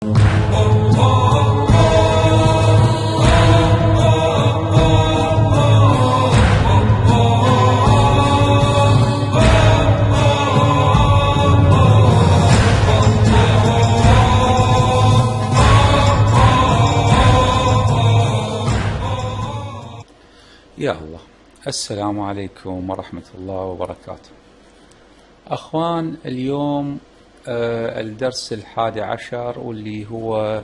يا الله. السلام عليكم ورحمة الله وبركاته. أخوان، اليوم الدرس 11 واللي هو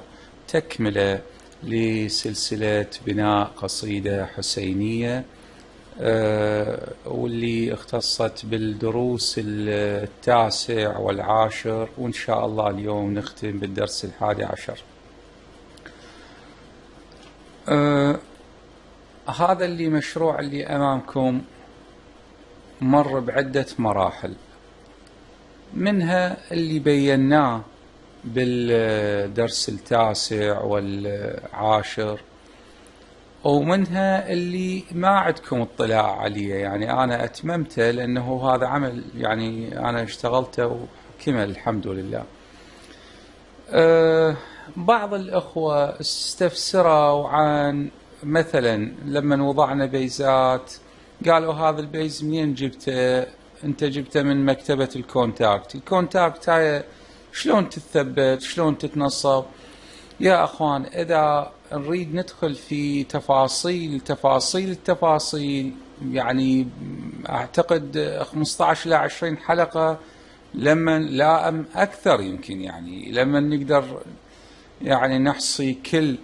تكملة لسلسلة بناء قصيدة حسينية، واللي اختصت بالدروس 9 و10، وإن شاء الله اليوم نختم بالدرس 11. هذا اللي مشروع اللي أمامكم مر بعدة مراحل، منها اللي بيناه بالدرس 9 و10، ومنها اللي ما عندكم اطلاع عليه، يعني أنا أتممته لأنه هذا عمل يعني أنا اشتغلته وكمل الحمد لله. بعض الأخوة استفسروا عن مثلا لما وضعنا بيزات، قالوا هذا البيز منين جبته؟ انت جبته من مكتبة الكونتاكت. الكونتاكت هاي شلون تثبت، شلون تتنصب؟ يا اخوان، اذا نريد ندخل في تفاصيل يعني اعتقد 15 إلى 20 حلقة، لما لا اكثر يمكن، يعني لما نقدر يعني نحصي كل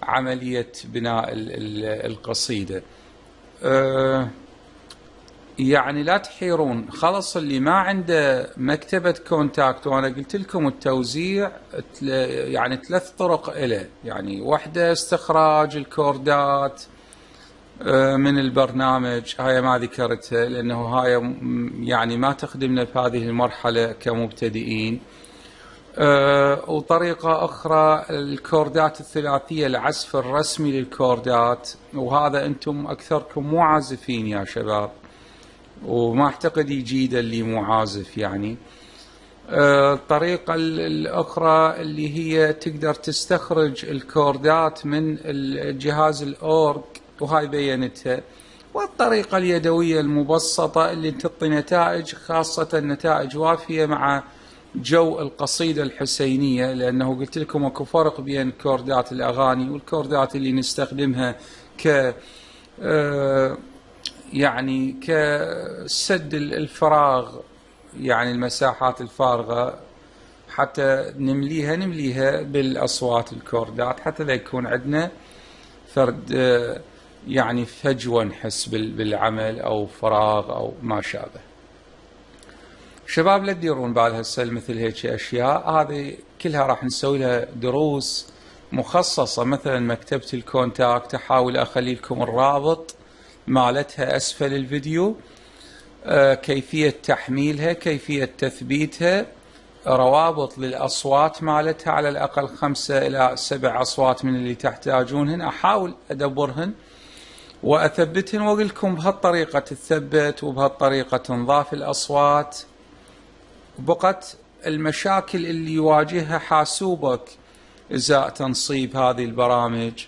عملية بناء القصيدة. يعني لا تحيرون، خلص اللي ما عنده مكتبة كونتاكت، وأنا قلت لكم التوزيع يعني 3 طرق إليه، يعني واحدة استخراج الكوردات من البرنامج، هاي ما ذكرتها لأنه هاي يعني ما تخدمنا في هذه المرحلة كمبتدئين. وطريقة أخرى الكوردات الثلاثية، العزف الرسمي للكوردات، وهذا أنتم أكثركم مو عازفين يا شباب، وما أعتقد يجيد اللي مو عازف يعني. الطريقة الأخرى اللي هي تقدر تستخرج الكوردات من الجهاز الأورج، وهاي بينتها. والطريقة اليدوية المبسطة اللي تعطي نتائج، خاصة نتائج وافية مع جو القصيدة الحسينية، لأنه قلت لكم اكو فرق بين كوردات الأغاني والكوردات اللي نستخدمها يعني كسد الفراغ، يعني المساحات الفارغة، حتى نمليها بالأصوات الكوردات، حتى لا يكون عندنا فرد يعني فجوة نحس بالعمل أو فراغ أو ما شابه. شباب لا تديرون بال هسه مثل هيك أشياء، هذه كلها راح نسوي لها دروس مخصصة. مثلا مكتبة الكونتاكت أحاول أخلي لكم الرابط مالتها أسفل الفيديو، كيفية تحميلها، كيفية تثبيتها، روابط للأصوات مالتها، على الأقل 5 إلى 7 أصوات من اللي تحتاجونهن، أحاول أدبرهن وأثبتهن، وأقول لكم بهالطريقة تثبت وبهالطريقة تنضاف الأصوات. بقت المشاكل اللي يواجهها حاسوبك إزاء تنصيب هذه البرامج،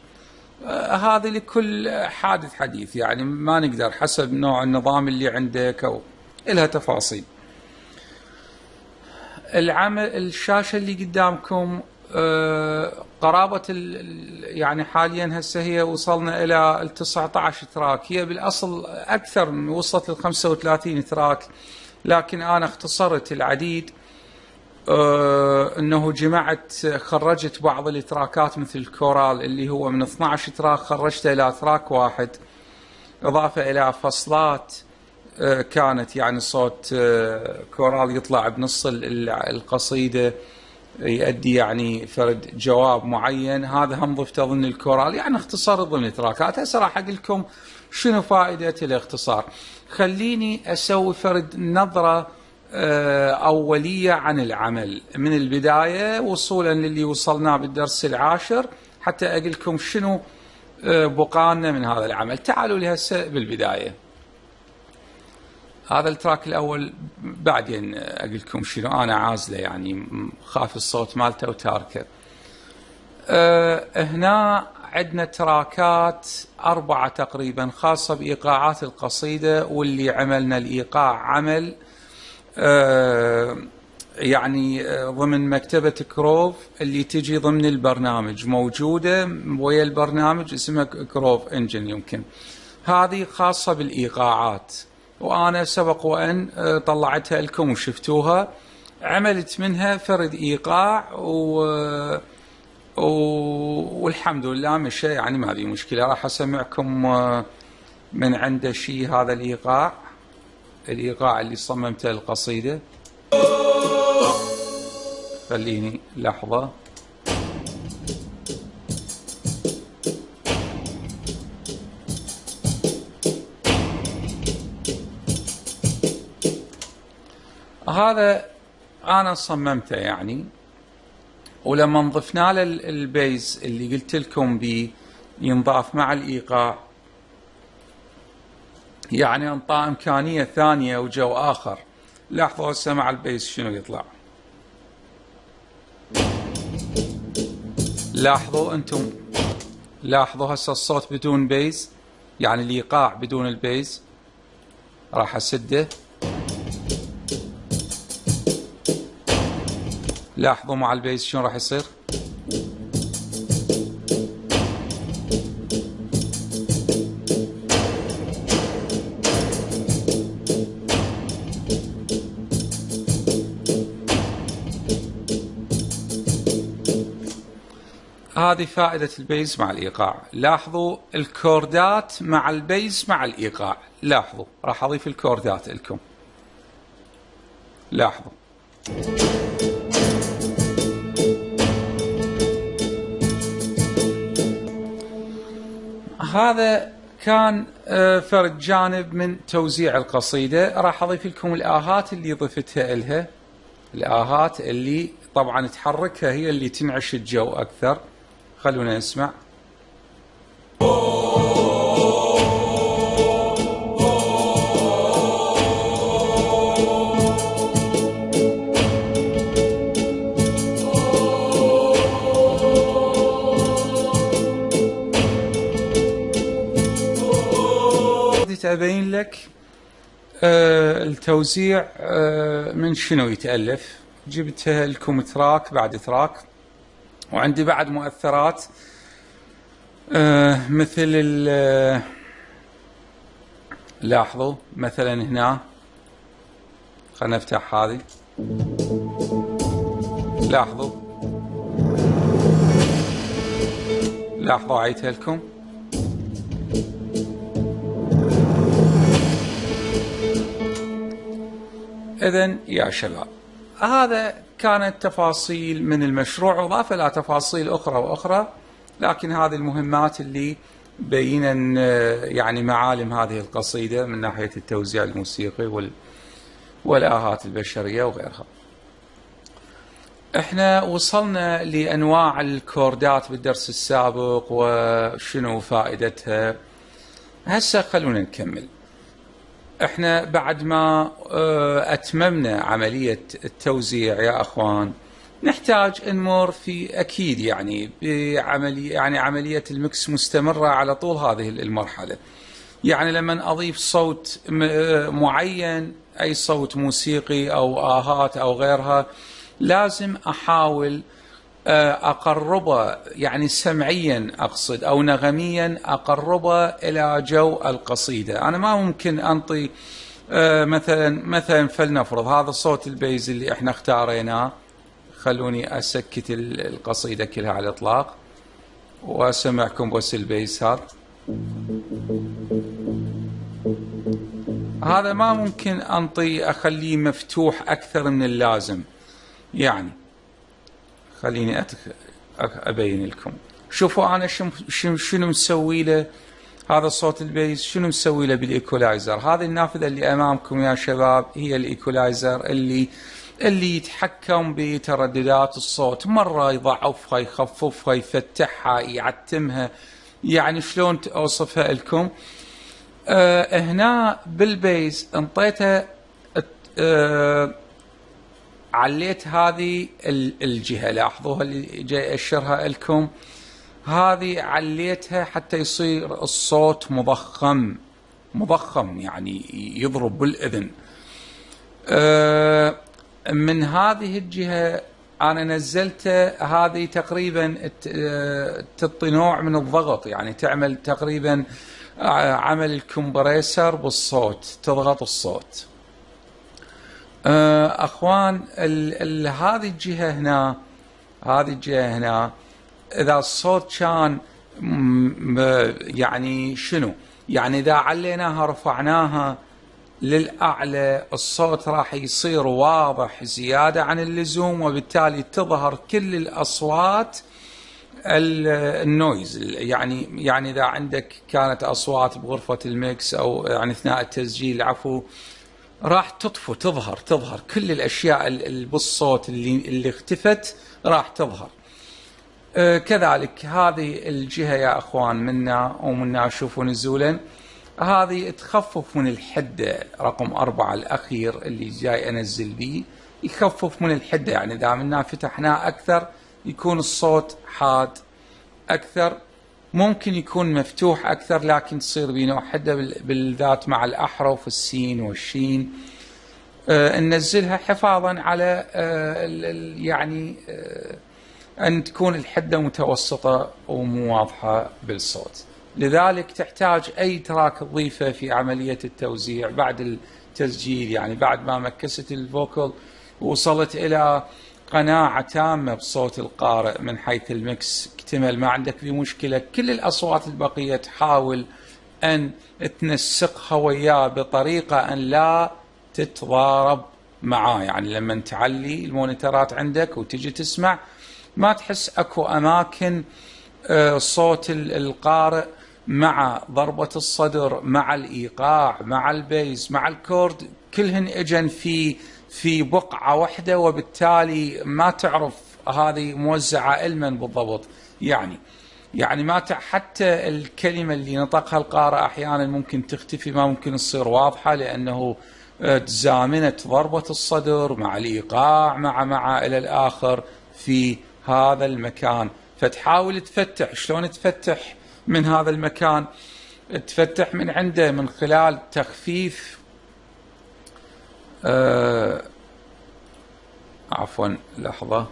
هذه لكل حادث حديث، يعني ما نقدر حسب نوع النظام اللي عندك أو إلها تفاصيل. العمل الشاشة اللي قدامكم قرابة يعني حاليا هسه هي وصلنا إلى 19 تراك، هي بالأصل أكثر، من وصلت 35 تراك، لكن أنا اختصرت العديد. أنه جمعت خرجت بعض التراكات مثل الكورال اللي هو من 12 تراك، خرجته إلى تراك واحد، إضافة إلى فصلات كانت يعني صوت كورال يطلع بنص القصيدة يؤدي يعني فرد جواب معين، هذا هم ضفته ضمن الكورال، يعني اختصار ضمن التراكات. هسه راح أقول لكم شنو فائدة الاختصار. خليني أسوي فرد نظرة أولية عن العمل من البداية وصولا للي وصلناه بالدرس 10، حتى أقول لكم شنو بقانا من هذا العمل. تعالوا لي هسه بالبداية، هذا التراك الأول، بعدين أقول لكم شنو أنا عازله، يعني خاف الصوت مالته وتاركه. هنا عندنا تراكات 4 تقريبا خاصة بإيقاعات القصيدة، واللي عملنا الإيقاع عمل يعني ضمن مكتبة كروف اللي تجي ضمن البرنامج، موجودة ويا البرنامج اسمها كروف انجن. يمكن هذه خاصة بالإيقاعات، وأنا سبق وأن طلعتها لكم وشفتوها. عملت منها فرد إيقاع والحمد لله مشى، يعني ما في مشكلة. راح أسمعكم من عنده شيء هذا الإيقاع اللي صممته القصيدة. خليني لحظة. هذا أنا صممته يعني، ولما ضفنا له البيز اللي قلت لكم بيه ينضاف مع الإيقاع، يعني انطى إمكانية ثانية وجو آخر. لاحظوا هسه مع البيز شنو يطلع. لاحظوا أنتم، لاحظوا هسه الصوت بدون بيز، يعني الإيقاع بدون البيز. راح أسده. لاحظوا مع البيز شنو راح يصير. هذه فائدة البيز مع الإيقاع. لاحظوا الكوردات مع البيز مع الإيقاع. لاحظوا راح أضيف الكوردات لكم. لاحظوا هذا كان فرد جانب من توزيع القصيدة. راح أضيف لكم الآهات اللي ضفتها إلها، الآهات اللي طبعا تحركها هي اللي تنعش الجو أكثر. خلونا نسمع. أبين لك التوزيع من شنو يتألف. جبتها لكم تراك بعد تراك، وعندي بعد مؤثرات مثل لاحظوا مثلا هنا، خلنا نفتح هذه. لاحظوا عيتها لكم. إذن يا شباب، هذا كانت تفاصيل من المشروع، وضافة إلى تفاصيل أخرى، لكن هذه المهمات اللي بينا يعني معالم هذه القصيدة من ناحية التوزيع الموسيقي والآهات البشرية وغيرها. احنا وصلنا لأنواع الكوردات بالدرس السابق وشنو فائدتها. هسه خلونا نكمل. احنا بعد ما اتممنا عملية التوزيع يا اخوان، نحتاج نمر في اكيد يعني عملية المكس مستمرة على طول هذه المرحلة. يعني لما اضيف صوت معين، اي صوت موسيقي او آهات او غيرها، لازم احاول اقربه يعني سمعيا اقصد او نغميا اقربه الى جو القصيده. انا ما ممكن انطي مثلا فلنفرض هذا صوت البيز اللي احنا اختاريناه. خلوني اسكت القصيده كلها على الاطلاق واسمعكم بس البيز. هذا ما ممكن اخليه مفتوح اكثر من اللازم. يعني خليني أبين لكم. شوفوا أنا شنو مسوي له هذا صوت البيز، شنو مسوي له بالإيكولايزر. هذه النافذة اللي أمامكم يا شباب هي الإيكولايزر اللي يتحكم بترددات الصوت، مرة يضعفها يخففها يفتحها يعتمها. يعني شلون أوصفها لكم. هنا بالبيز انطيتها عليت هذه الجهة، لاحظوها اللي جاي أشرها لكم، هذه عليتها حتى يصير الصوت مضخم يعني يضرب بالإذن. من هذه الجهة أنا نزلته، هذه تقريبا تعطي نوع من الضغط، يعني تعمل تقريبا عمل الكمبريسر بالصوت، تضغط الصوت. أخوان هذه الجهة هنا إذا الصوت كان يعني شنو، يعني إذا عليناها رفعناها للأعلى الصوت راح يصير واضح زيادة عن اللزوم، وبالتالي تظهر كل الأصوات النويز. يعني إذا عندك كانت أصوات بغرفة الميكس أو يعني أثناء التسجيل راح تظهر كل الأشياء بالصوت اللي اختفت راح تظهر. كذلك هذه الجهة يا أخوان منا شوفوا نزولا، هذه تخفف من الحدة رقم 4 الأخير اللي جاي أنزل به، يخفف من الحدة، يعني إذا منا فتحناه أكثر يكون الصوت حاد أكثر، ممكن يكون مفتوح أكثر لكن تصير بنوع حدة بالذات مع الأحرف السين والشين. ننزلها حفاظا على يعني أن تكون الحدة متوسطة ومو واضحة بالصوت. لذلك تحتاج أي تراك تضيفه في عملية التوزيع بعد التسجيل، يعني بعد ما مكست الفوكل ووصلت إلى قناعة تامة بصوت القارئ من حيث المكس اكتمل، ما عندك في مشكلة، كل الأصوات البقية تحاول أن تنسقها وياه بطريقة أن لا تتضارب معاه. يعني لما تعلي المونيترات عندك وتجي تسمع ما تحس أكو أماكن صوت القارئ مع ضربة الصدر مع الإيقاع مع البيز مع الكورد كلهن اجن في بقعة واحدة، وبالتالي ما تعرف هذه موزعة علما بالضبط. يعني ما حتى الكلمة اللي نطقها القارئ أحيانا ممكن تختفي، ما ممكن تصير واضحة لأنه تزامنت ضربة الصدر مع الإيقاع مع إلى الآخر في هذا المكان. فتحاول تفتح، شلون تفتح من هذا المكان؟ تفتح من عنده من خلال تخفيف عفوا لحظة،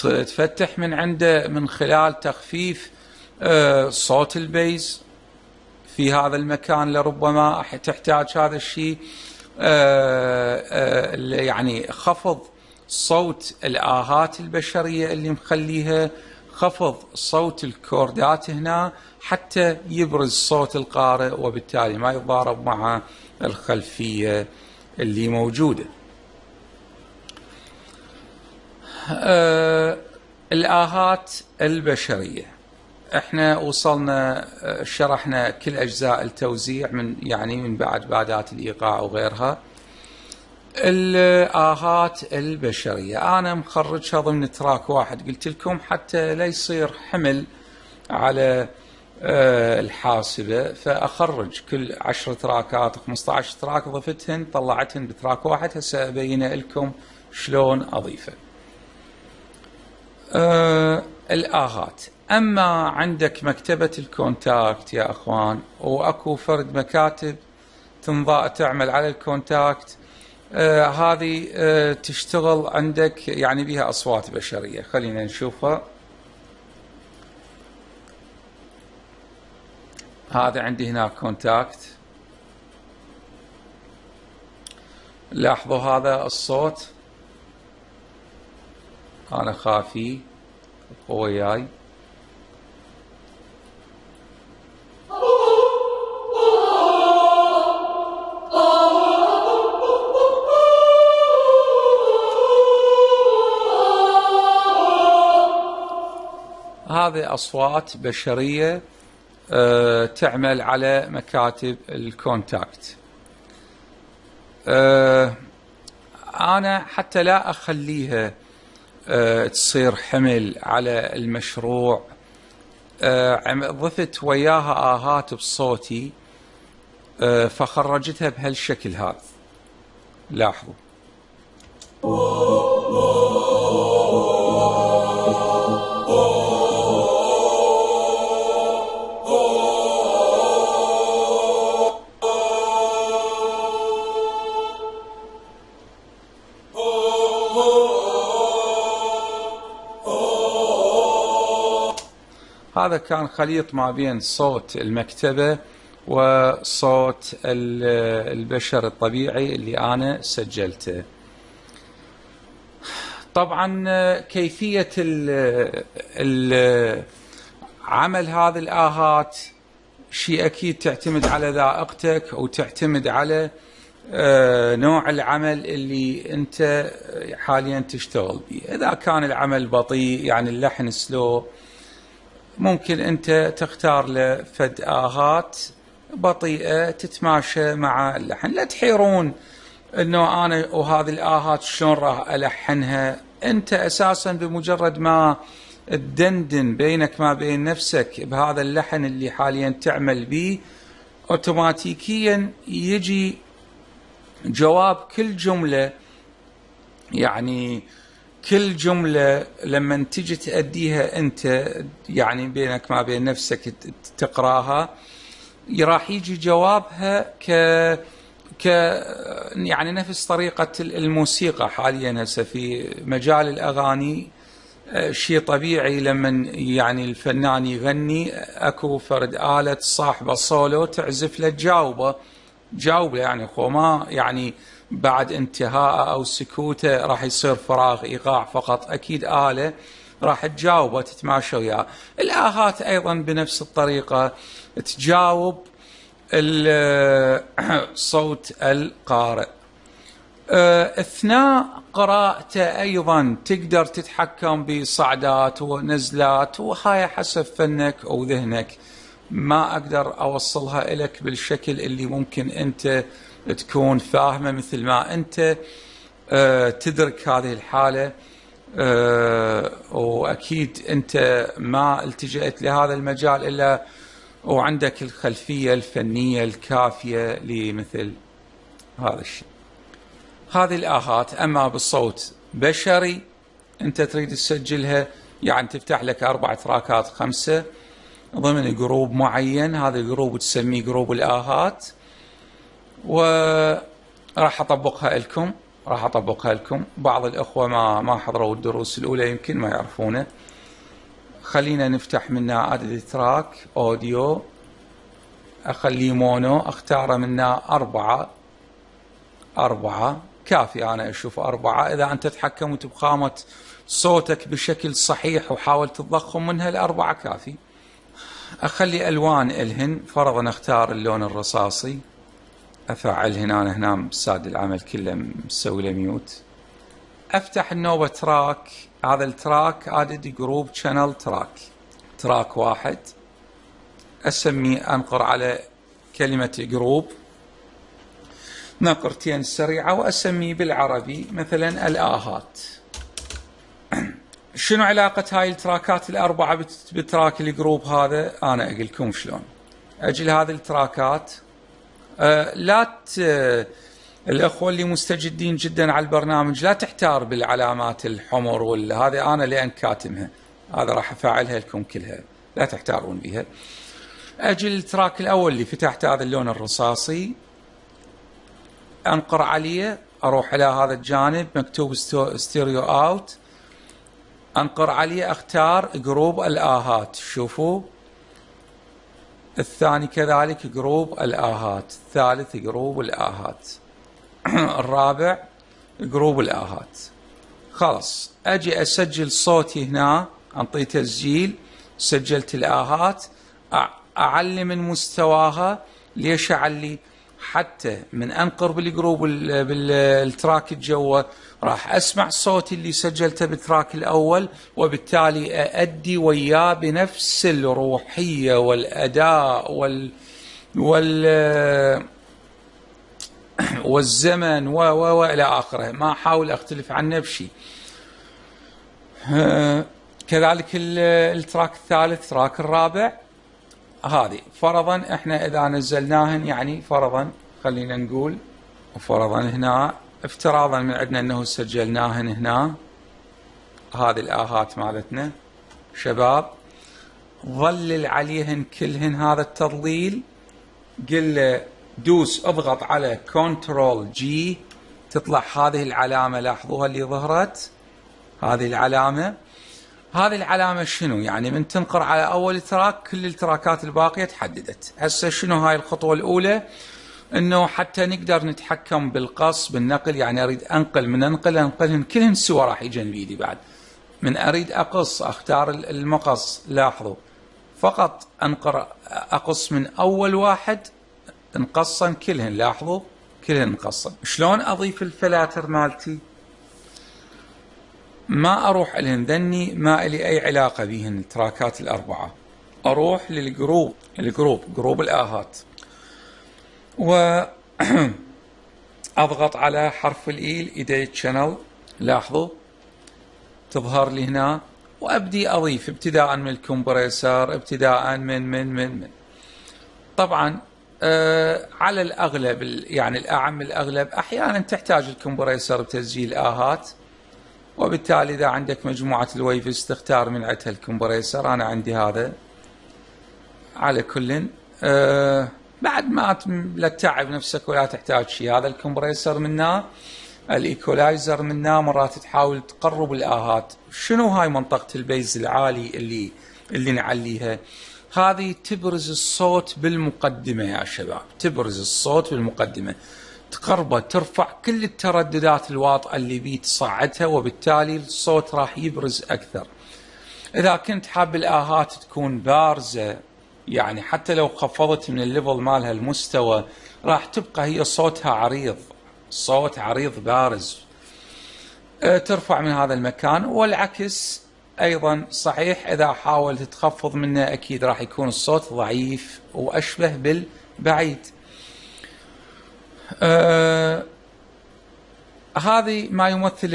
تفتح من عنده من خلال تخفيف صوت البيز في هذا المكان، لربما تحتاج هذا الشيء. يعني خفض صوت الآهات البشرية اللي مخليها، خفض صوت الكوردات هنا حتى يبرز صوت القارئ، وبالتالي ما يتضارب مع الخلفية اللي موجودة. الآهات البشرية احنا وصلنا شرحنا كل أجزاء التوزيع من بعد بادات الإيقاع وغيرها. الآهات البشرية أنا مخرجها ضمن تراك واحد قلت لكم حتى لا يصير حمل على الحاسبة، فأخرج كل 10 تراكات 15 تراك ضفتهن طلعتهن بتراك واحد. هسه أبين لكم شلون أضيفه. الآهات، أما عندك مكتبة الكونتاكت يا أخوان، وأكو فرد مكاتب تعمل على الكونتاكت، هذه تشتغل عندك يعني بها أصوات بشرية. خلينا نشوفها. هذا عندي هنا كونتاكت، لاحظوا هذا الصوت أنا خافي وياي، هذه أصوات بشرية تعمل على مكاتب الكونتاكت. أنا حتى لا أخليها تصير حمل على المشروع، ضفت وياها آهات بصوتي فخرجتها بهالشكل هذا. لاحظوا. هذا كان خليط ما بين صوت المكتبة وصوت البشر الطبيعي اللي أنا سجلته. طبعا كيفية عمل هذه الآهات شيء أكيد تعتمد على ذائقتك وتعتمد على نوع العمل اللي أنت حاليا تشتغل به. إذا كان العمل بطيء يعني اللحن سلو، ممكن أنت تختار لفد آهات بطيئة تتماشى مع اللحن. لا تحيرون أنه أنا وهذه الآهات شلون راح ألحنها. أنت أساسا بمجرد ما تدندن بينك ما بين نفسك بهذا اللحن اللي حاليا تعمل به، أوتوماتيكيا يجي جواب كل جملة. يعني كل جملة لما تجي تأديها أنت يعني بينك ما بين نفسك تقراها، راح يجي جوابها يعني نفس طريقة الموسيقى حاليا هسه في مجال الأغاني. شيء طبيعي لما يعني الفنان يغني اكو فرد آلة صاحبه صولو تعزف له تجاوبه يعني خو ما يعني بعد انتهاء او سكوته راح يصير فراغ ايقاع فقط. اكيد آلة راح تجاوبه تتماشى وياه. الآهات ايضا بنفس الطريقة تجاوب صوت القارئ. اثناء قراءته ايضا تقدر تتحكم بصعدات ونزلات، وهاي حسب فنك او ذهنك. ما اقدر اوصلها لك بالشكل اللي ممكن انت تكون فاهمه مثل ما انت تدرك هذه الحاله. واكيد انت ما التجأت لهذا المجال الا وعندك الخلفيه الفنيه الكافيه لمثل هذا الشيء. هذه الآهات أما بالصوت بشري أنت تريد تسجلها، يعني تفتح لك 4 تراكات 5 ضمن جروب معين. هذا الجروب تسميه جروب الآهات، وراح أطبقها لكم. بعض الأخوة ما حضروا الدروس الأولى يمكن ما يعرفونه. خلينا نفتح منها عدد تراك أوديو، أخليه مونو، أختاره منها 4 كافي. أنا أشوف 4. إذا أنت تحكمت بخامة صوتك بشكل صحيح وحاولت تضخم منها 4 كافي. أخلي ألوان إلهن، فرضا أختار اللون الرصاصي، أفعل هنا مساد العمل كله مسوي له ميوت. أفتح النوبة تراك. هذا التراك عدد جروب شانل تراك 1. أسميه، أنقر على كلمة جروب نقرتين سريعة وأسميه بالعربي مثلا الآهات. شنو علاقة هاي التراكات 4 بتراك الجروب هذا؟ أنا أقول لكم شلون. أجل هذه التراكات الأخوة اللي مستجدين جدا على البرنامج لا تحتار بالعلامات الحمر هذه أنا لأن كاتمها، هذا راح أفعلها لكم كلها، لا تحتارون بها. أجل التراك الأول اللي فتحت هذا اللون الرصاصي، أنقر عليه، أروح إلى هذا الجانب مكتوب ستيريو أوت، أنقر عليه، أختار جروب الآهات. شوفوا الثاني كذلك جروب الآهات، الثالث جروب الآهات، الرابع جروب الآهات. خلاص أجي أسجل صوتي هنا، أنطي تسجيل، سجلت الآهات، أعلي من مستواها. ليش أعلي؟ حتى من أنقر بالجروب بالتراك الجوه راح أسمع صوتي اللي سجلته بالتراك الأول، وبالتالي أؤدي وياه بنفس الروحية والأداء والزمن وإلى آخره. ما أحاول أختلف عنه بشيء. كذلك التراك الثالث، تراك الرابع، هذه فرضا احنا اذا نزلناهن، يعني فرضا خلينا نقول فرضا هنا افتراضا من عندنا انه سجلناهن هنا، هذه الآهات مالتنا شباب، ظلل عليهن كلهن هذا التضليل، قل له دوس اضغط على كنترول جي، تطلع هذه العلامة، لاحظوها اللي ظهرت، هذه العلامة. هذه العلامة شنو؟ يعني من تنقر على أول تراك كل التراكات الباقية تحددت. هسه شنو هاي الخطوة الأولى؟ إنه حتى نقدر نتحكم بالقص بالنقل، يعني أريد أنقل، من أنقلهن كلهن سوا راح يجن بيدي. بعد من أريد أقص أختار المقص، لاحظوا فقط أقص من أول واحد انقصن كلهن، لاحظوا كلهن انقصن. شلون أضيف الفلاتر مالتي؟ ما أروح لهن ذني، ما إلي أي علاقة بهن التراكات الأربعة، أروح للجروب، جروب الآهات، وأضغط على حرف الإي إيديت شانل، لاحظوا تظهر لي هنا، وأبدي أضيف ابتداء من الكمبريسر، ابتداء من طبعا على الأغلب، يعني الأعم الأغلب أحيانا تحتاج الكمبريسر بتسجيل آهات، وبالتالي إذا عندك مجموعة الويفز تختار من عندها الكمبريسر. أنا عندي هذا. على كل بعد ما لا تتعب نفسك ولا تحتاج شيء، هذا الكمبريسر منه، الإيكولايزر منه، مرات تحاول تقرب الآهات. شنو هاي منطقة البيز العالي اللي نعليها؟ هذه تبرز الصوت بالمقدمة يا شباب، تبرز الصوت بالمقدمة، تقربه، ترفع كل الترددات الواطئة اللي بيه تصعدها، وبالتالي الصوت راح يبرز أكثر. إذا كنت حاب الآهات تكون بارزة، يعني حتى لو خفضت من الليفل مالها المستوى، راح تبقى هي صوتها عريض، صوت عريض بارز، ترفع من هذا المكان. والعكس أيضا صحيح، إذا حاولت تخفض منه أكيد راح يكون الصوت ضعيف وأشبه بالبعيد. هذه ما يمثل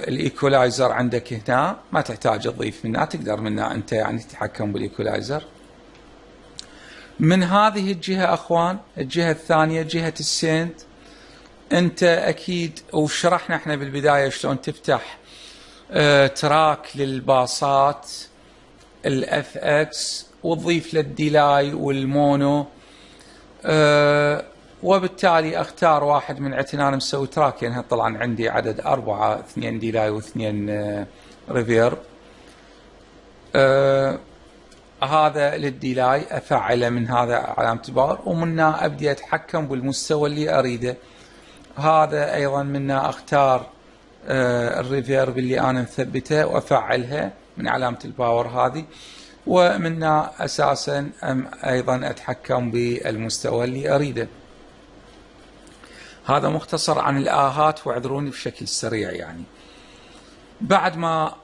الإيكولايزر عندك هنا، ما تحتاج تضيف منها، تقدر منها أنت يعني تتحكم بالإيكولايزر. من هذه الجهة أخوان، الجهة الثانية جهة السيند، أنت أكيد وشرحنا احنا بالبداية شلون تفتح تراك للباصات الاف اكس وتضيف له الديلاي والمونو، وبالتالي اختار واحد من عندنا، انا مسوي تراك يعني طبعا عندي عدد 4، 2 ديلاي و2 ريفيرب. هذا للديلاي افعله من هذا علامة الباور، ومنها ابدي اتحكم بالمستوى اللي اريده. هذا ايضا منها اختار الريفيرب اللي انا مثبته وافعلها من علامة الباور هذه، ومنها اساسا ايضا اتحكم بالمستوى اللي اريده. هذا مختصر عن الآهات، واعذروني بشكل سريع. يعني بعد ما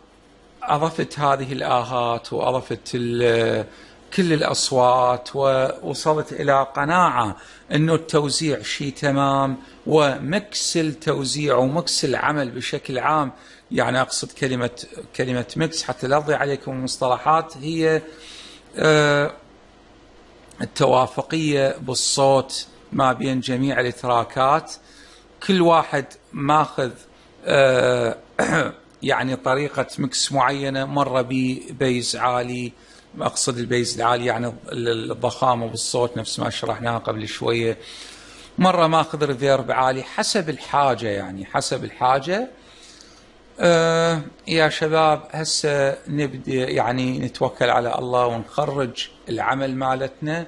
أضفت هذه الآهات وأضفت كل الأصوات ووصلت إلى قناعة أنه التوزيع شيء تمام، ومكس التوزيع ومكس العمل بشكل عام، يعني أقصد كلمة مكس حتى لا أضيع عليكم المصطلحات، هي التوافقية بالصوت ما بين جميع التراكات، كل واحد ماخذ يعني طريقة مكس معينة، مرة ببيز عالي، أقصد البيز العالي يعني الضخامة بالصوت نفس ما شرحناها قبل شوية، مرة ماخذ ريفيرب عالي، حسب الحاجة، يعني حسب الحاجة. يا شباب هسه نبدأ يعني نتوكل على الله ونخرج العمل مالتنا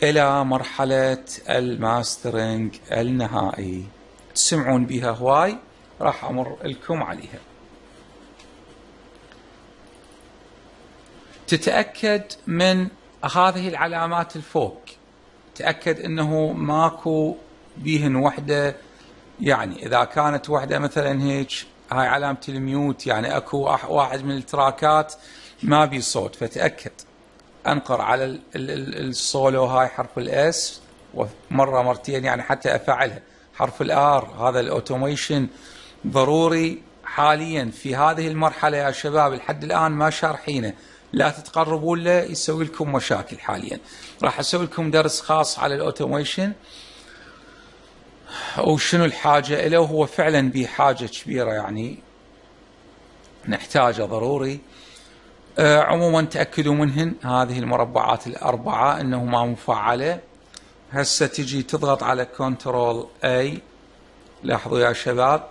إلى مرحلة الماسترنج النهائي، تسمعون بها هواي، راح أمر لكم عليها. تتأكد من هذه العلامات الفوق، تأكد أنه ماكو بيهن وحدة، يعني إذا كانت وحدة مثلا هيك، هاي علامة الميوت، يعني أكو واحد من التراكات ما بي صوت، فتأكد. أنقر على السولو هاي حرف الإس ومرة مرتين يعني حتى أفعلها. حرف الآر، هذا الأوتوميشن ضروري حاليا في هذه المرحلة يا شباب، لحد الآن ما شارحينه، لا تتقربون له يسوي لكم مشاكل. حاليا راح أسوي لكم درس خاص على الأوتوميشن. وشنو الحاجة له، وهو فعلا بحاجة كبيرة يعني نحتاجه ضروري. عموما تأكدوا منهن هذه المربعات الأربعة أنه ما مفعلة. هسه تجي تضغط على كنترول A. لاحظوا يا شباب،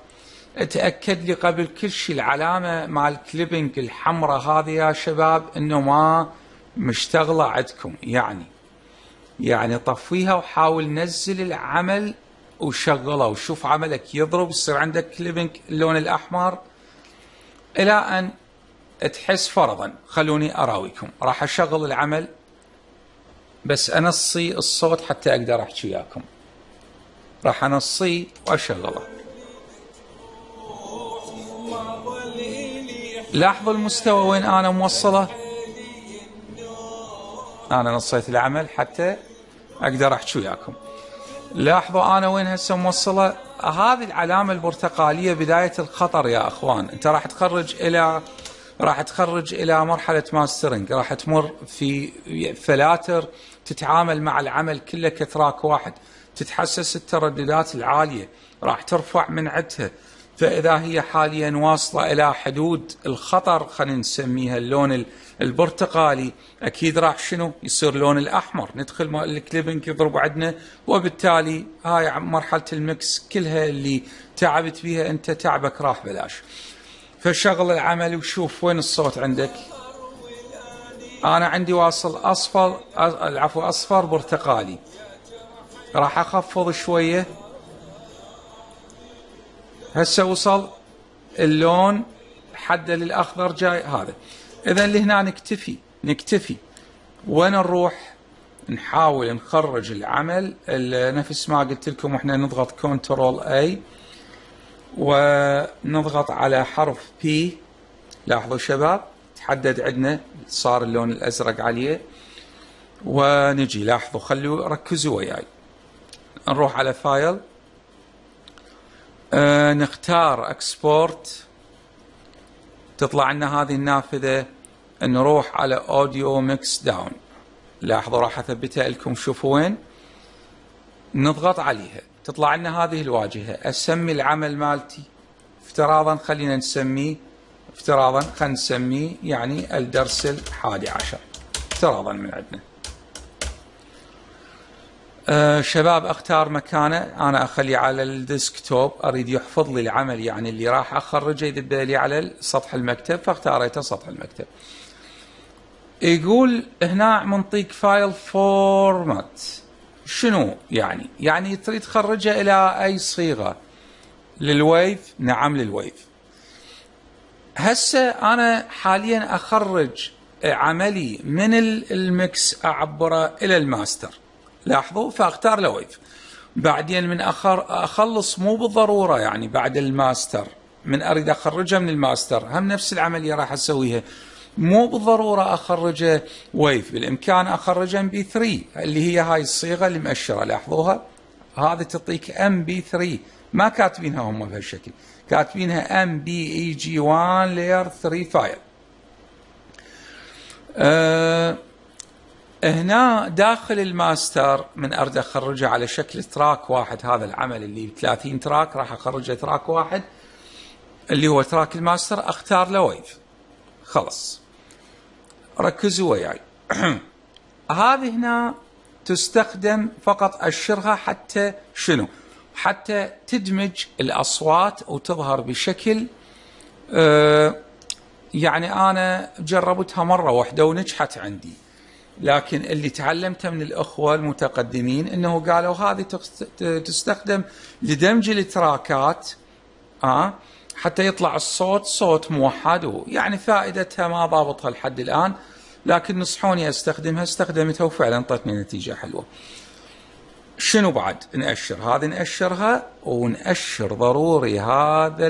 اتأكد لي قبل كل شيء العلامة مع الكليبنج الحمراء هذه يا شباب انه ما مشتغلة عندكم، يعني طفيها وحاول نزل العمل وشغله وشوف عملك يضرب، يصير عندك كليبنج اللون الأحمر إلى أن تحس. فرضا خلوني أراويكم، راح أشغل العمل بس أنصي الصوت حتى أقدر أحكي وياكم. راح أنصيه وأشغله. لاحظوا المستوى وين أنا موصله. أنا نصيت العمل حتى أقدر أحكي وياكم. لاحظوا أنا وين هسه موصله. هذه العلامة البرتقالية بداية الخطر يا أخوان. أنت راح تخرج إلى مرحلة ماسترنج، راح تمر في فلاتر تتعامل مع العمل كله كتراك واحد، تتحسس الترددات العالية، راح ترفع من عدها. فإذا هي حاليا واصلة إلى حدود الخطر، خلينا نسميها اللون البرتقالي، أكيد راح شنو يصير لون الأحمر، ندخل الكليبنج يضرب عندنا، وبالتالي هاي مرحلة المكس كلها اللي تعبت بيها أنت تعبك راح بلاش. فشغل العمل وشوف وين الصوت عندك. أنا عندي واصل أصفر برتقالي. راح أخفض شوية. هسه وصل اللون حد للأخضر جاي هذا. إذا لهنا نكتفي. وين نروح؟ نحاول نخرج العمل نفس ما قلت لكم، احنا نضغط كنترول A ونضغط على حرف P. لاحظوا شباب تحدد عندنا، صار اللون الأزرق عليه. ونجي لاحظوا، خلوا ركزوا وياي. نروح على فايل، نختار اكسبورت، تطلع لنا هذه النافذة. نروح على اوديو ميكس داون. لاحظوا راح اثبتها لكم، شوفوا وين. نضغط عليها تطلع لنا هذه الواجهة. اسمي العمل مالتي افتراضا، خلينا نسميه يعني الدرس 11 افتراضا من عندنا. شباب اختار مكانه، انا اخليه على الديسكتوب، اريد يحفظ لي العمل يعني اللي راح اخرجه يدبه لي على سطح المكتب، فاختاريته سطح المكتب. يقول هنا منطيك فايل فورمات. شنو يعني تريد تخرجه الى اي صيغه؟ للويف؟ نعم للويف. هسه انا حاليا اخرج عملي من المكس اعبره الى الماستر، لاحظوا، فاختار له ويف. بعدين من اخلص، مو بالضروره يعني بعد الماستر، من اريد اخرجها من الماستر هم نفس العمليه راح اسويها، مو بالضروره اخرجه ويف، بالامكان اخرجه MP3 اللي هي هاي الصيغه اللي مؤشره، لاحظوها هذه تعطيك MP3، ما كاتبينها هم بهالشكل، كاتبينها MBEG1 layer 3 فايل. هنا داخل الماستر من اريد اخرجه على شكل تراك واحد، هذا العمل اللي 30 تراك راح اخرجه تراك واحد اللي هو تراك الماستر، اختار له ويف. خلص ركزوا وياي. هذه هنا تستخدم فقط اشرها حتى شنو؟ حتى تدمج الاصوات وتظهر بشكل يعني انا جربتها مره واحده ونجحت عندي، لكن اللي تعلمته من الأخوة المتقدمين أنه قالوا هذه تستخدم لدمج التراكات حتى يطلع الصوت صوت موحد، يعني فائدتها ما ضابطها لحد الآن، لكن نصحوني أستخدمها، استخدمتها وفعلا انطتني نتيجة حلوة. شنو بعد نأشر؟ هذه نأشرها، ونأشر ضروري هذا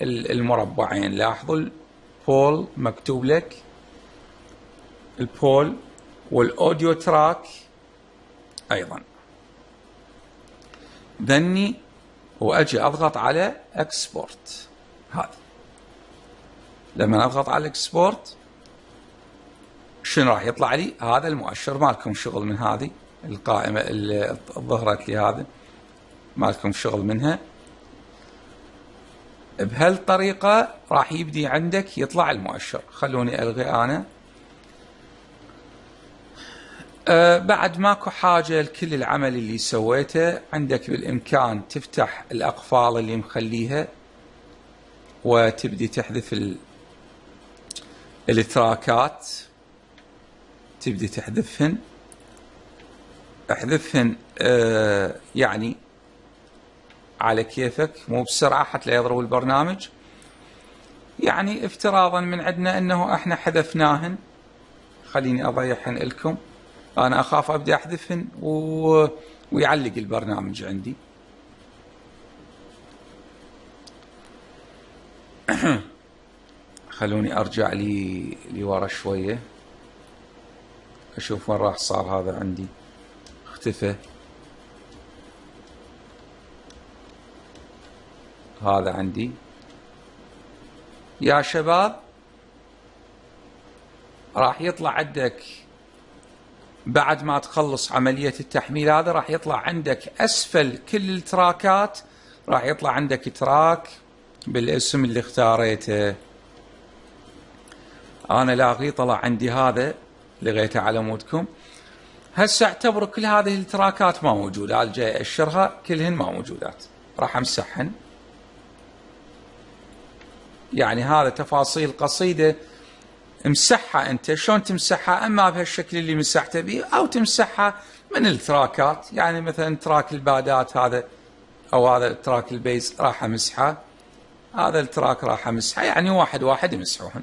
المربعين. لاحظوا البول مكتوب لك، البول والاوديو تراك ايضا. ذني واجي اضغط على اكسبورت. هذا لما اضغط على الاكسبورت شنو راح يطلع لي؟ هذا المؤشر مالكم، شغل من هذه القائمه اللي ظهرت لي، هذا ما لكم شغل منها. بهالطريقة راح يبدي عندك يطلع المؤشر. خلوني ألغي أنا. بعد ماكو حاجة لكل العمل اللي سويته، عندك بالإمكان تفتح الأقفال اللي مخليها وتبدي تحذف التراكات، تبدي تحذفهن. احذفهن يعني على كيفك، مو بسرعة حتى لا يضرب البرنامج. يعني افتراضا من عندنا انه احنا حذفناهن، خليني اضيحهن لكم. انا اخاف ابدي احذفهن ويعلق البرنامج عندي. خلوني ارجع لي لورا شوية اشوف وين راح صار هذا عندي، اختفى. هذا عندي يا شباب. راح يطلع عندك بعد ما تخلص عملية التحميل هذا، راح يطلع عندك أسفل كل التراكات، راح يطلع عندك تراك بالاسم اللي اختاريته. أنا لاغي طلع عندي هذا، لغيته على مودكم. هسه اعتبروا كل هذه التراكات ما موجودة، أنا جاي أشرها كلهن ما موجودات. راح أمسحهن. يعني هذا تفاصيل قصيدة امسحها انت. شلون تمسحها؟ اما بهالشكل اللي مسحته به، او تمسحها من التراكات. يعني مثلا تراك البادات هذا، او هذا التراك البيز راح امسحه، هذا التراك راح امسحه. يعني واحد واحد يمسحوهن.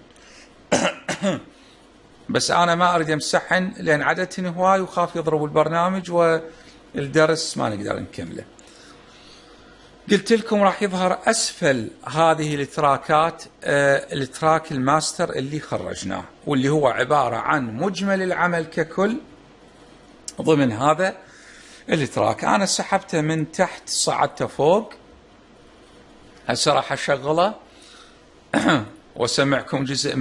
بس انا ما اريد امسحهن لان عددهن هواي وخاف يضربوا البرنامج والدرس ما نقدر نكمله. قلت لكم راح يظهر أسفل هذه التراكات التراك الماستر اللي خرجناه، واللي هو عبارة عن مجمل العمل ككل ضمن هذا التراك. أنا سحبته من تحت صعدته فوق. هسه راح أشغله وسمعكم جزء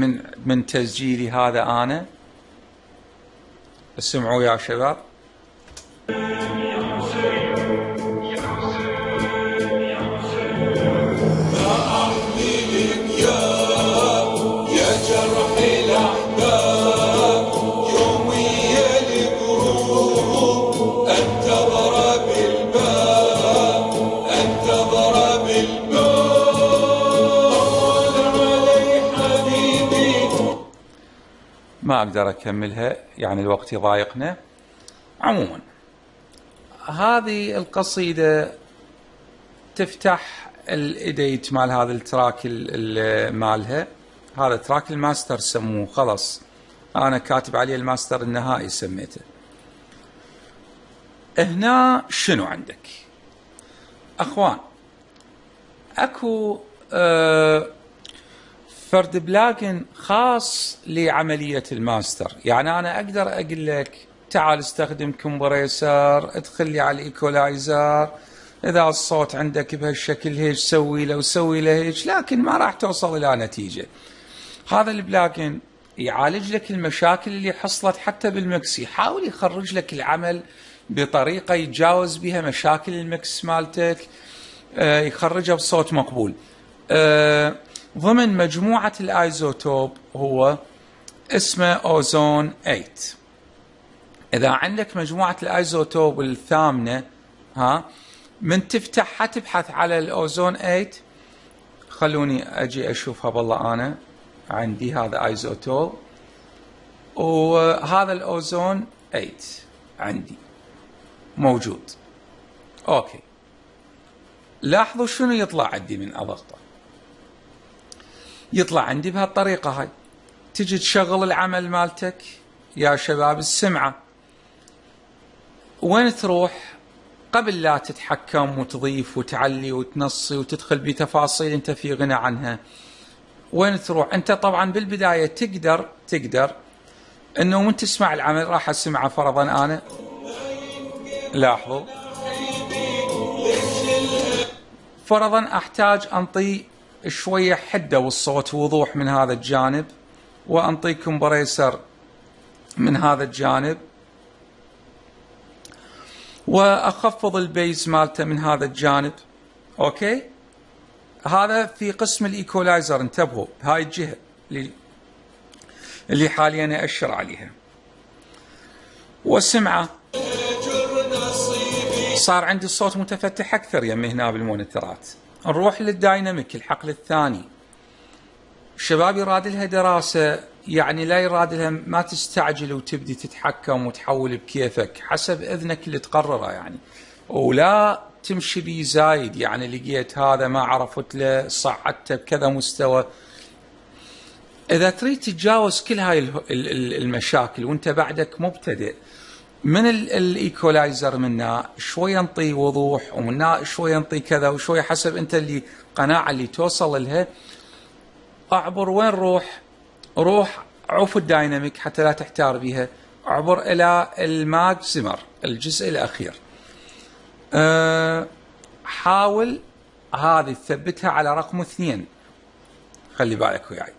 من تسجيلي هذا. أنا اسمعوا يا شباب. ما أقدر أكملها يعني الوقت يضايقنا. عموما هذه القصيدة تفتح الإديت مال هذا التراك مالها. هذا تراك الماستر سموه، خلص أنا كاتب عليه الماستر النهائي سميته. هنا شنو عندك أخوان؟ أكو فرد بلاجن خاص لعملية الماستر. يعني أنا أقدر أقول لك تعال استخدم كومبريسر، ادخل لي على الإيكولايزر، إذا الصوت عندك بهالشكل هيك سوي له وسوي له هيك، لكن ما راح توصل إلى نتيجة. هذا البلاجن يعالج لك المشاكل اللي حصلت حتى بالمكس، يحاول يخرج لك العمل بطريقة يتجاوز بها مشاكل المكس مالتك، يخرجها بصوت مقبول. ضمن مجموعة الآيزوتوب هو اسمه أوزون 8. إذا عندك مجموعة الآيزوتوب الثامنة، من تفتحها تبحث على الأوزون 8. خلوني أجي أشوفها. بالله أنا عندي هذا آيزوتوب، وهذا الأوزون 8 عندي موجود. أوكي، لاحظوا شنو يطلع عندي من أضغطه. يطلع عندي بهالطريقة هاي. تجي تشغل العمل مالتك يا شباب. السمعة وين تروح؟ قبل لا تتحكم وتضيف وتعلي وتنصي وتدخل بتفاصيل انت في غنى عنها، وين تروح؟ انت طبعا بالبداية تقدر انه من تسمع العمل راح اسمعه فرضا انا. لاحظوا فرضا احتاج انطي شوية حدة والصوت ووضوح من هذا الجانب، وانطي كومبريسر من هذا الجانب. واخفض البيز مالته من هذا الجانب. اوكي، هذا في قسم الايكولايزر، انتبهوا بهاي الجهه اللي حاليا اشر عليها. والسمعه صار عندي الصوت متفتح اكثر يمي هنا بالمونيترات. نروح للدايناميك الحقل الثاني. الشباب يراد لها دراسه، يعني لا يراد لها، ما تستعجل وتبدي تتحكم وتحول بكيفك، حسب اذنك اللي تقرره يعني، ولا تمشي بي زايد. يعني لقيت هذا ما عرفت له صعدته بكذا مستوى. اذا تريد تتجاوز كل هاي المشاكل وانت بعدك مبتدئ، من الايكولايزر منا شويه نطي وضوح، ومنا شويه نطي كذا وشويه، حسب انت اللي قناعه اللي توصل لها. اعبر وين روح عوف الدايناميك حتى لا تحتار بها، اعبر الى الماكسيمر الجزء الاخير. حاول هذه تثبتها على رقم 2، خلي بالك وياي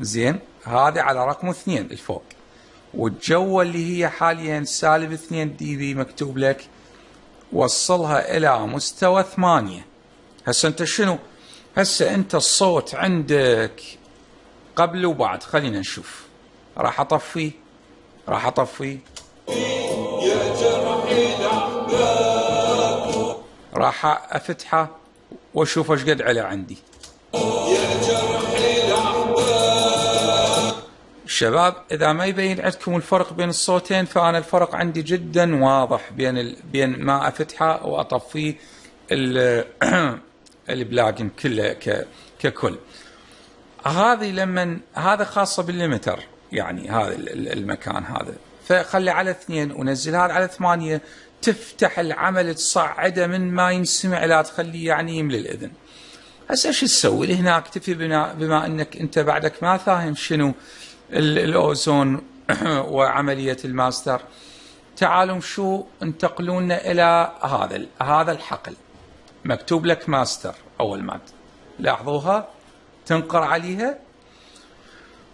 زين، هذه على رقم 2 الفوق، والجوة اللي هي حاليا -2 دي بي مكتوب لك، وصلها الى مستوى 8. هسه انت شنو؟ هسه انت الصوت عندك قبل وبعد، خلينا نشوف. راح اطفي راح افتحه واشوف ايش قد علا عندي. شباب اذا ما يبين عندكم الفرق بين الصوتين، فانا الفرق عندي جدا واضح بين ما افتحه واطفيه البلاجن كله ككل. هذه لما هذا خاصه بالليمتر، يعني هذا المكان هذا، فخلي على 2 ونزل هذا على 8، تفتح العمل تصعده من ما ينسمع لا تخليه يعني يملي الاذن. هسه ايش تسوي هناك؟ اكتفي بما انك انت بعدك ما فاهم شنو الاوزون وعمليه الماستر. تعالوا شو انتقلون الى هذا الحقل، مكتوب لك ماستر اول ماده، لاحظوها، تنقر عليها،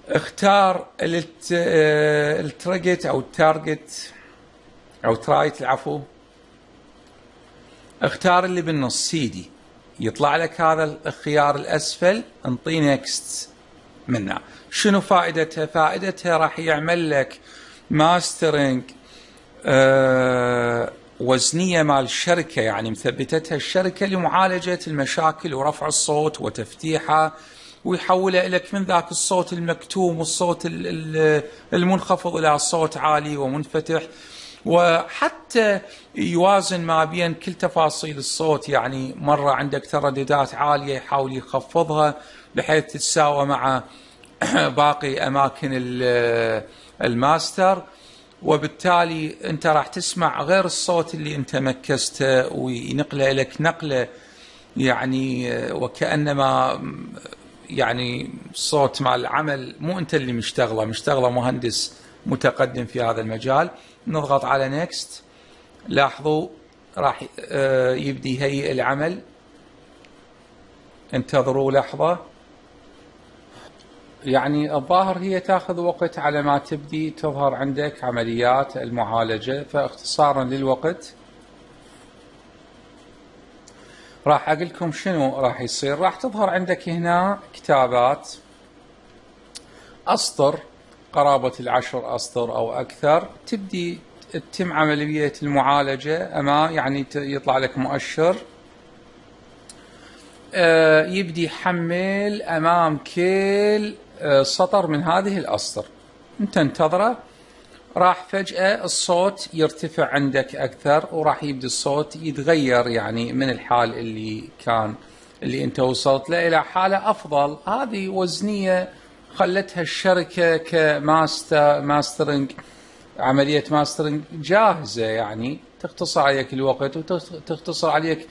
اختار التارجت او التارجت او ترايت العفو، اختار اللي بالنص سيدي، يطلع لك هذا الخيار الاسفل، انطي نيكست منه. شنو فائدتها؟ فائدتها راح يعمل لك ماسترنج وزنيه مال الشركه، يعني مثبتتها الشركه لمعالجه المشاكل ورفع الصوت وتفتيحه، ويحوله لك من ذاك الصوت المكتوم والصوت المنخفض الى صوت عالي ومنفتح، وحتى يوازن ما بين كل تفاصيل الصوت. يعني مرة عندك ترددات عالية يحاول يخفضها بحيث تتساوى مع باقي أماكن الماستر، وبالتالي أنت راح تسمع غير الصوت اللي أنت مكسته، وينقله لك نقلة يعني وكأنما يعني صوت مع العمل مو أنت اللي مشتغله مهندس متقدم في هذا المجال. نضغط على نيكست، لاحظوا راح يبدي يهيئ العمل، انتظروا لحظة. يعني الظاهر هي تاخذ وقت على ما تبدي تظهر عندك عمليات المعالجة، فاختصارا للوقت راح اقول لكم شنو راح يصير. راح تظهر عندك هنا كتابات اسطر قرابة 10 أسطر أو أكثر، تبدي تتم عملية المعالجة. يعني يطلع لك مؤشر يبدي يحمل أمام كل سطر من هذه الأسطر، أنت انتظره. راح فجأة الصوت يرتفع عندك أكثر، وراح يبدي الصوت يتغير يعني من الحال اللي أنت وصلت له إلى حالة أفضل. هذه وزنية خلتها الشركة كماسترنج، عملية ماسترنج جاهزة، يعني تختصر عليك الوقت وتختصر عليك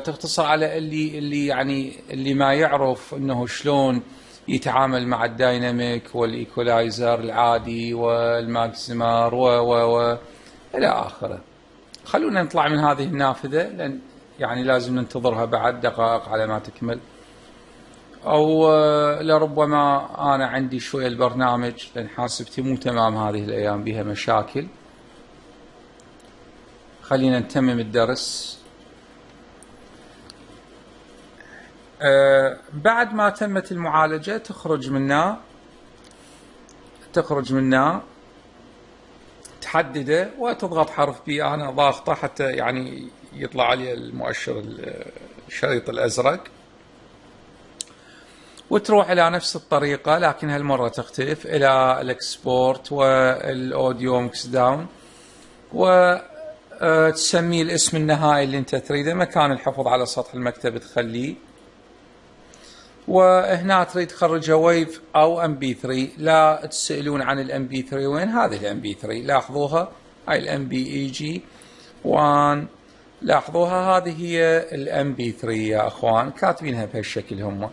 تختصر على اللي يعني اللي ما يعرف انه شلون يتعامل مع الدايناميك والايكولايزر العادي والماكسيمر و الى اخره. خلونا نطلع من هذه النافذة، لان يعني لازم ننتظرها بعد دقائق على ما تكمل، او لربما انا عندي شويه البرنامج لان حاسبتي مو تمام هذه الايام، بها مشاكل. خلينا نتمم الدرس. بعد ما تمت المعالجة تخرج منها تحدده وتضغط حرف بي. أنا ضاغطه حتى يعني يطلع لي المؤشر الشريط الأزرق، وتروح إلى نفس الطريقة لكن هالمرة تختلف إلى الإكسبورت والأوديو ميكس داون، وتسميه الاسم النهائي اللي أنت تريده. مكان الحفظ على سطح المكتب تخليه، وهنا تريد تخرجها ويف أو MP3. لا تسألون عن MP3 وين، هذه MP3 لاحظوها، هاي MP EG 1 لاحظوها، هذه هي MP3 يا أخوان، كاتبينها بهالشكل هم.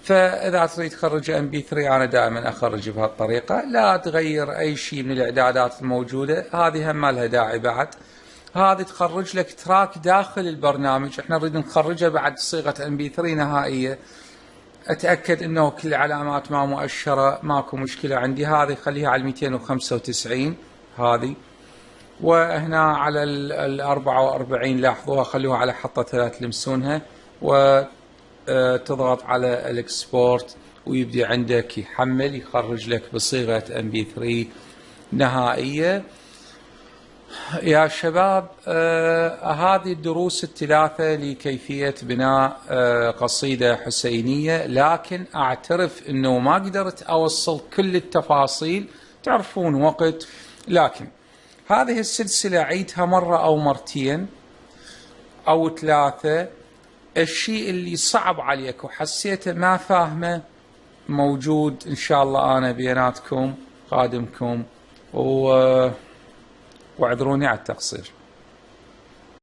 فإذا تريد تخرج MP3 أنا دائما أخرج بهالطريقة، لا تغير أي شيء من الإعدادات الموجودة، هذه هم ما لها داعي. بعد هذه تخرج لك تراك داخل البرنامج، احنا نريد نخرجها بعد صيغة MP3 نهائية. أتأكد أنه كل العلامات ما مؤشرة، ماكو مشكلة عندي. هذه خليها على 295 هذه، وهنا على 44 لاحظوها خلوها على حطة 3 تلمسونها، وتضغط على الإكسبورت ويبدأ عندك يحمل، يخرج لك بصيغة MP3 نهائية. يا شباب هذه الدروس الثلاثة لكيفية بناء قصيدة حسينية، لكن أعترف أنه ما قدرت أوصل كل التفاصيل، تعرفون وقت. لكن هذه السلسلة عيدها مرة أو مرتين أو 3. الشيء اللي صعب عليك وحسيته ما فاهمه موجود إن شاء الله أنا بيناتكم قادمكم، واعذروني على التقصير.